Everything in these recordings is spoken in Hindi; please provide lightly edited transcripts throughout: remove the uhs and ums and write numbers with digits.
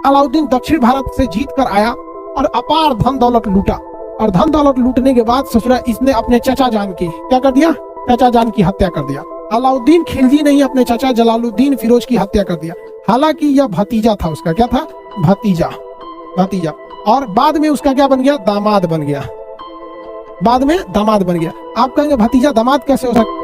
अलाउद्दीन दक्षिण भारत से जीत कर आया और अपार धन दौलत लूटा, और धन दौलत लूटने के बाद ससुरा इसने अपने चचा जान की क्या कर दिया, चचा जान की हत्या कर दिया। अलाउद्दीन खिलजी ने ही अपने चचा जलालुद्दीन फिरोज की हत्या कर दिया। हालांकि यह भतीजा था, उसका क्या था, भतीजा, भतीजा। और बाद में उसका क्या बन गया, दामाद बन गया, बाद में दामाद बन गया। आप कहेंगे भतीजा दामाद कैसे हो सकता,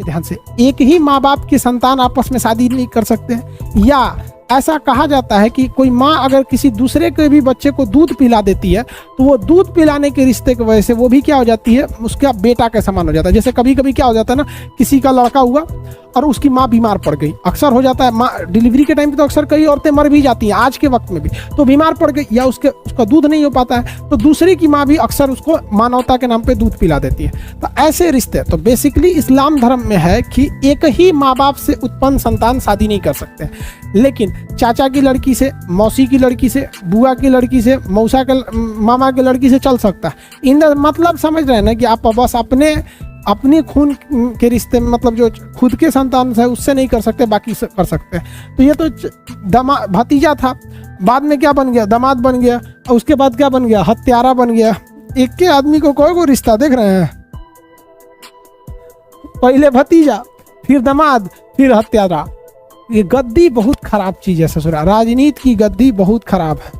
ध्यान से, एक ही माँ बाप के संतान आपस में शादी नहीं कर सकते हैं। या ऐसा कहा जाता है कि कोई माँ अगर किसी दूसरे के भी बच्चे को दूध पिला देती है तो वो दूध पिलाने के रिश्ते की वजह से वो भी क्या हो जाती है, उसका बेटा के समान हो जाता है। जैसे कभी कभी क्या हो जाता है ना, किसी का लड़का हुआ और उसकी माँ बीमार पड़ गई, अक्सर हो जाता है, माँ डिलीवरी के टाइम पे तो अक्सर कई औरतें मर भी जाती हैं आज के वक्त में भी, तो बीमार पड़ गई या उसका दूध नहीं हो पाता है तो दूसरे की माँ भी अक्सर उसको मानवता के नाम पे दूध पिला देती है। तो ऐसे रिश्ते, तो बेसिकली इस्लाम धर्म में है कि एक ही माँ बाप से उत्पन्न संतान शादी नहीं कर सकते, लेकिन चाचा की लड़की से, मौसी की लड़की से, बुआ की लड़की से, मौसा के मामा की लड़की से चल सकता है। इन मतलब समझ रहे हैं ना कि आप बस अपने खून के रिश्ते में, मतलब जो खुद के संतान है उससे नहीं कर सकते, बाकी से कर सकते हैं। तो ये तो भतीजा था, बाद में क्या बन गया, दामाद बन गया, और उसके बाद क्या बन गया, हत्यारा बन गया। एक के आदमी को कोई रिश्ता देख रहे हैं, पहले भतीजा, फिर दामाद, फिर हत्यारा। ये गद्दी बहुत खराब चीज है ससुरा, राजनीति की गद्दी बहुत खराब है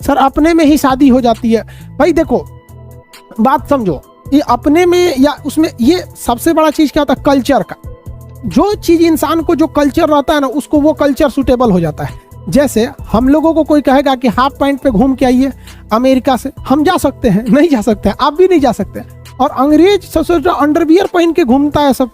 सर। अपने में ही शादी हो जाती है भाई, देखो बात समझो, ये अपने में या उसमें, ये सबसे बड़ा चीज क्या होता है, कल्चर का। जो चीज इंसान को जो कल्चर रहता है ना, उसको वो कल्चर सूटेबल हो जाता है। जैसे हम लोगों को कोई कहेगा कि हाफ पैंट पे घूम के आइए अमेरिका से, हम जा सकते हैं, नहीं जा सकते हैं, आप भी नहीं जा सकते। और अंग्रेज ससुर अंडरवियर पहन के घूमता है सब,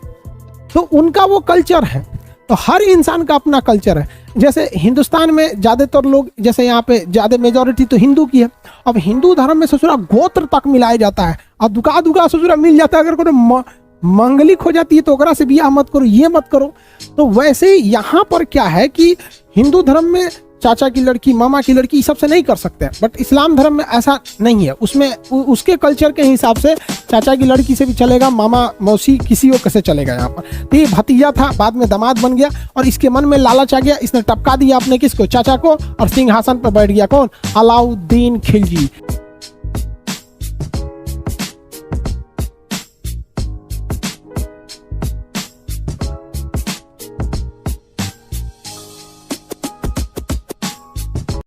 तो उनका वो कल्चर है। तो हर इंसान का अपना कल्चर है। जैसे हिंदुस्तान में ज़्यादातर लोग, जैसे यहाँ पे ज़्यादा मेजॉरिटी तो हिंदू की है। अब हिंदू धर्म में ससुरा गोत्र तक मिलाया जाता है, और दुका ससुरा मिल जाता है। अगर कोई मंगलिक हो जाती है तो ओकरा से बियाह मत करो, ये मत करो। तो वैसे ही यहाँ पर क्या है कि हिंदू धर्म में चाचा की लड़की, मामा की लड़की, सबसे नहीं कर सकते, बट इस्लाम धर्म में ऐसा नहीं है। उसमें उसके कल्चर के हिसाब से चाचा की लड़की से भी चलेगा, मामा मौसी किसी को कैसे चलेगा यहाँ पर। तो ये भतीजा था, बाद में दामाद बन गया, और इसके मन में लालच आ गया, इसने टपका दिया अपने किसको, चाचा को, और सिंहासन पर बैठ गया कौन, अलाउद्दीन खिलजी।